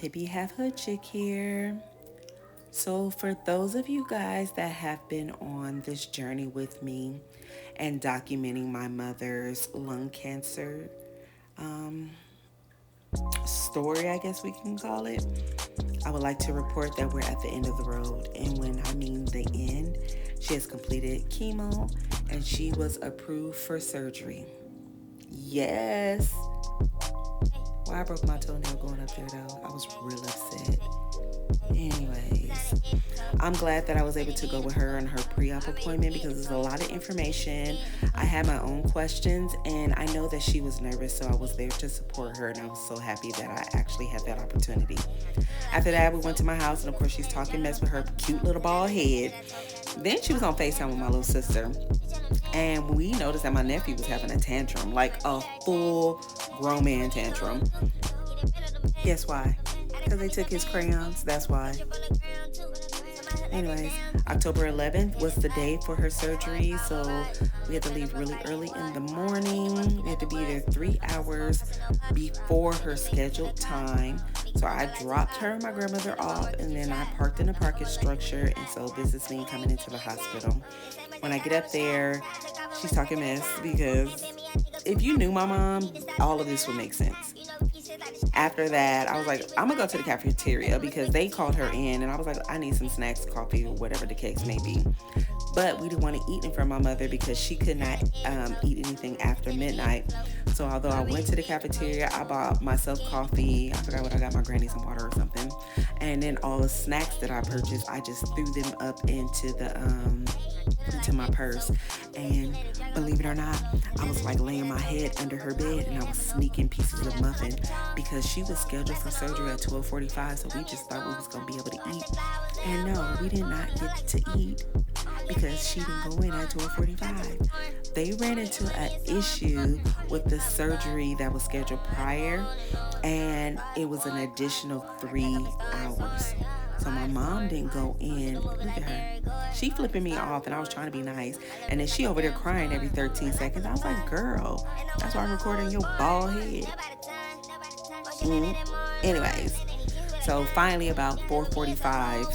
Hippie Half Hood Chick here. So, for those of you guys that have been on this journey with me and documenting my mother's lung cancer story, I guess we can call it, I would like to report that we're at the end of the road. And when I mean the end, she has completed chemo and she was approved for surgery. Yes. Well, I broke my toenail going up there though. I was real upset. Anyways, I'm glad that I was able to go with her on her pre-op appointment because there's a lot of information. I had my own questions and I know that she was nervous, so I was there to support her, and I was so happy that I actually had that opportunity. After that, we went to my house, and of course she's talking mess with her cute little bald head. Then she was on FaceTime with my little sister, and we noticed that my nephew was having a tantrum, like a full grown man tantrum. Guess why? Because they took his crayons. That's why. Anyways, October 11th was the day for her surgery, so we had to leave really early in the morning. We had to be there 3 hours before her scheduled time. So I dropped her and my grandmother off, and then I parked in a parking structure, and so this is me coming into the hospital. When I get up there, she's talking mess because if you knew my mom, all of this would make sense. After that, I was like, I'm gonna go to the cafeteria because they called her in, and I was like, I need some snacks, coffee, or whatever the case may be. But we didn't want to eat in front of my mother because she could not eat anything after midnight. So although I went to the cafeteria, I bought myself coffee. I forgot what I got, my granny some water or something. And then all the snacks that I purchased, I just threw them up into my purse. And believe it or not, I was like laying my head under her bed and I was sneaking pieces of muffin because she was scheduled for surgery at 12:45. So we just thought we was gonna be able to eat. And no, we did not get to eat because she didn't go in at 12:45. They ran into an issue with the surgery that was scheduled prior, and it was an additional 3 hours. So my mom didn't go in. Look at her. She flipping me off, and I was trying to be nice. And then she over there crying every 13 seconds. I was like, girl, that's why I'm recording your bald head. Anyways, so finally about 4:45,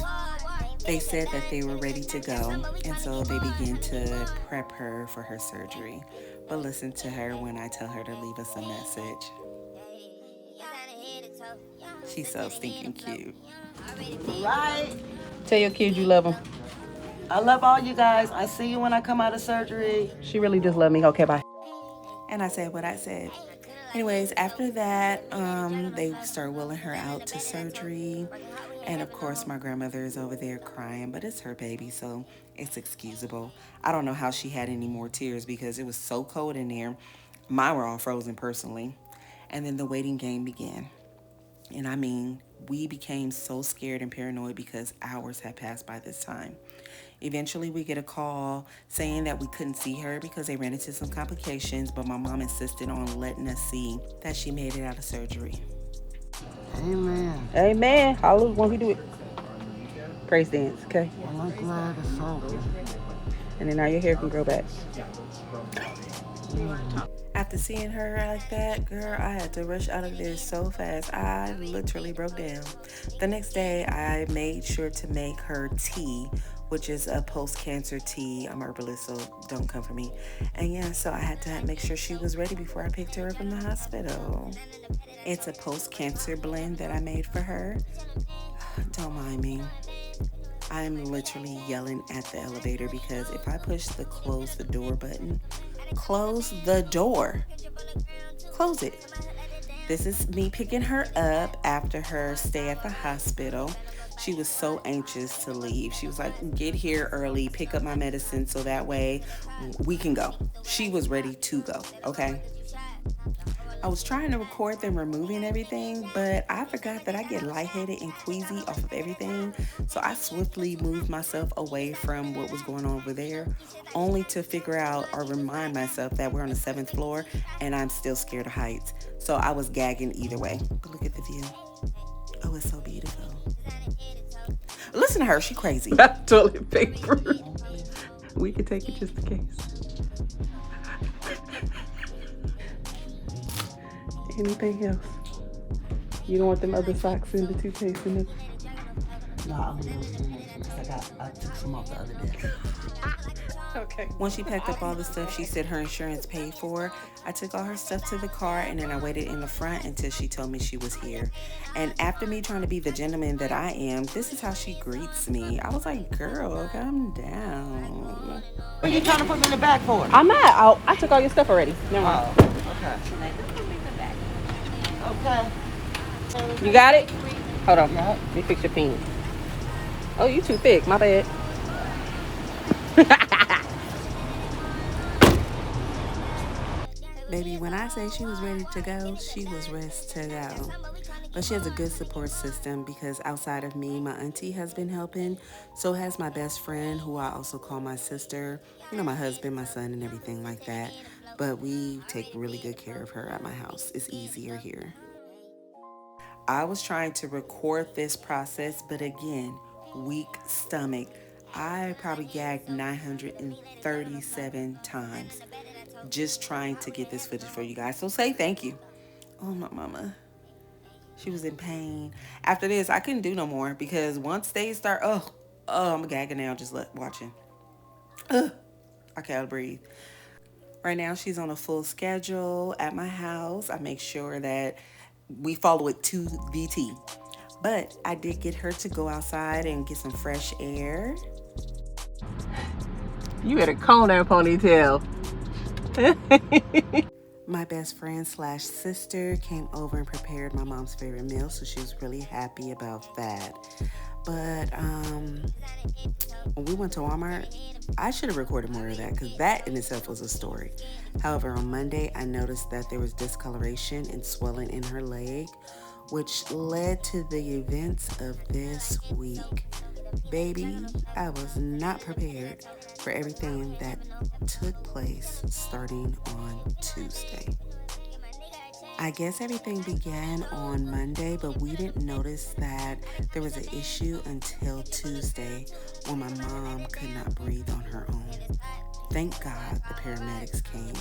they said that they were ready to go, and so they began to prep her for her surgery. But listen to her when I tell her to leave us a message. She's so stinking cute. Right. Tell your kids you love them. I love all you guys. I see you when I come out of surgery. She really does love me. Okay, bye. And I said what I said. Anyways, after that, they started wheeling her out to surgery. And of course, my grandmother is over there crying, but it's her baby, so it's excusable. I don't know how she had any more tears because it was so cold in there. Mine were all frozen personally. And then the waiting game began. And I mean, we became so scared and paranoid because hours had passed by this time. Eventually, we get a call saying that we couldn't see her because they ran into some complications, but my mom insisted on letting us see that she made it out of surgery. Amen. Amen. Hallelujah. When we do it, praise dance, okay? Well, I'm glad it's over. And then now your hair can grow back. After seeing her like that, girl, I had to rush out of there so fast. I literally broke down. The next day, I made sure to make her tea, which is a post-cancer tea. I'm herbalist, so don't come for me. And yeah, so I had to make sure she was ready before I picked her up from the hospital. It's a post-cancer blend that I made for her. Don't mind me. I'm literally yelling at the elevator because if I push the close the door button, close the door. Close it. This is me picking her up after her stay at the hospital. She was so anxious to leave. She was like, get here early, pick up my medicine so that way we can go. She was ready to go, okay? I was trying to record them removing everything, but I forgot that I get lightheaded and queasy off of everything. So I swiftly moved myself away from what was going on over there, only to figure out or remind myself that we're on the 7th floor and I'm still scared of heights. So I was gagging either way. But look at the view. Oh, it's so beautiful. Listen to her, she crazy. Toilet paper. We could take it just in case. Anything else? You don't want them other socks in the toothpaste in the... No, I'm gonna use them because I took some off the other day. Okay. Once she packed up all the stuff she said her insurance paid for, I took all her stuff to the car and then I waited in the front until she told me she was here. And after me trying to be the gentleman that I am, this is how she greets me. I was like, girl, calm down. What are you trying to put me in the back for? I'm not. I took all your stuff already. Never mind. Okay. You got it? Hold on. Yep. Let me fix your penis. Oh, you too thick. My bad. Baby, when I say she was ready to go, she was ready to go. But she has a good support system because outside of me, my auntie has been helping. So has my best friend, who I also call my sister. You know, my husband, my son, and everything like that. But we take really good care of her at my house. It's easier here. I was trying to record this process, but again, weak stomach. I probably gagged 937 times just trying to get this footage for you guys. So say thank you. Oh, my mama. She was in pain. After this, I couldn't do no more because once they start, I'm gagging now just watching. I can't breathe. Right now, she's on a full schedule at my house. I make sure that we follow it to the T. But I did get her to go outside and get some fresh air. You had a comb that ponytail. My best friend slash sister came over and prepared my mom's favorite meal, so she was really happy about that. But when we went to Walmart, I should have recorded more of that because that in itself was a story. However, on Monday, I noticed that there was discoloration and swelling in her leg, which led to the events of this week. Baby, I was not prepared for everything that took place starting on Tuesday. I guess everything began on Monday, but we didn't notice that there was an issue until Tuesday when my mom could not breathe on her own. Thank God the paramedics came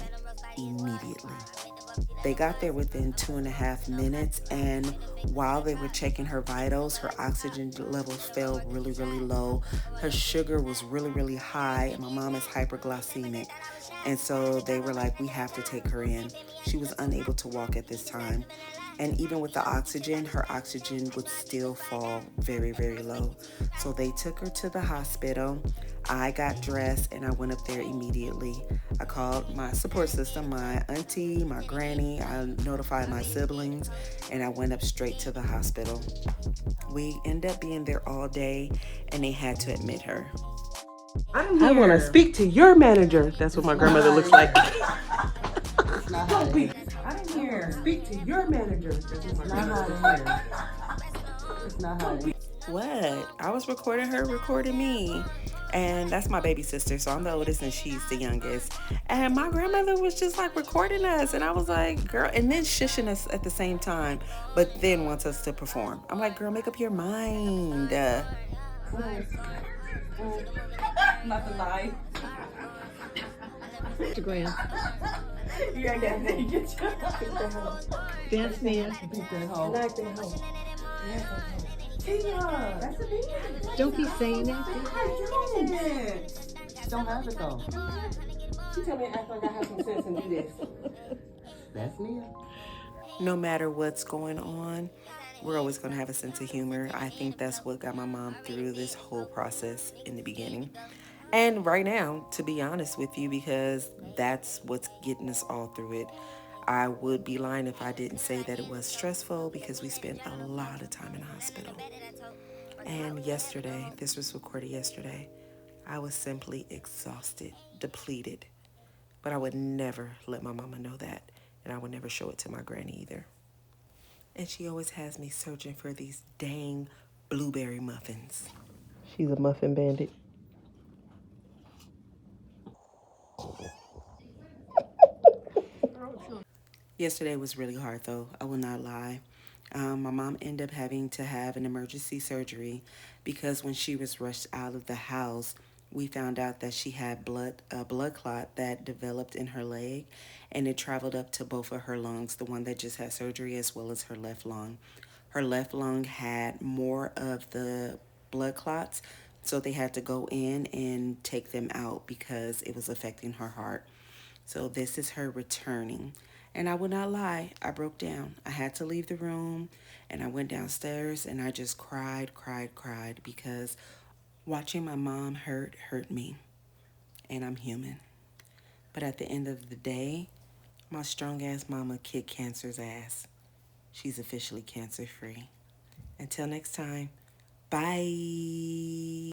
immediately. They got there within 2.5 minutes, and while they were checking her vitals, her oxygen levels fell really, really low. Her sugar was really, really high, and my mom is hyperglycemic. And so they were like, we have to take her in. She was unable to walk at this time. And even with the oxygen, her oxygen would still fall very, very low. So they took her to the hospital. I got dressed and I went up there immediately. I called my support system, my auntie, my granny. I notified my siblings and I went up straight to the hospital. We ended up being there all day and they had to admit her. I want to speak to your manager. That's what my grandmother looks like. Don't be. I didn't hear. Speak to your manager. That's what my grandmother. It's not hot. What? I was recording her, recording me. And that's my baby sister, so I'm the oldest and she's the youngest. And my grandmother was just like recording us, and I was like, girl, and then shushing us at the same time, but then wants us to perform. I'm like, girl, make up your mind. Not to lie. Instagram. You ain't got to get your dance man. Beat that hoe. Like that hoe. Tia, that's a big. Don't be saying that. Don't have it though. She tell me to act like I have some sense and do this. That's me. No matter what's going on, we're always going to have a sense of humor. I think that's what got my mom through this whole process in the beginning. And right now, to be honest with you, because that's what's getting us all through it. I would be lying if I didn't say that it was stressful because we spent a lot of time in the hospital. And yesterday, this was recorded yesterday, I was simply exhausted, depleted. But I would never let my mama know that. And I would never show it to my granny either. And she always has me searching for these dang blueberry muffins. She's a muffin bandit. Yesterday was really hard, though. I will not lie. My mom ended up having to have an emergency surgery because when she was rushed out of the house, we found out that she had a blood clot that developed in her leg, and it traveled up to both of her lungs, the one that just had surgery as well as her left lung. Her left lung had more of the blood clots, so they had to go in and take them out because it was affecting her heart. So this is her returning. And I will not lie, I broke down. I had to leave the room and I went downstairs and I just cried, cried, cried because watching my mom hurt me. And I'm human. But at the end of the day, my strong ass mama kicked cancer's ass. She's officially cancer free. Until next time, bye.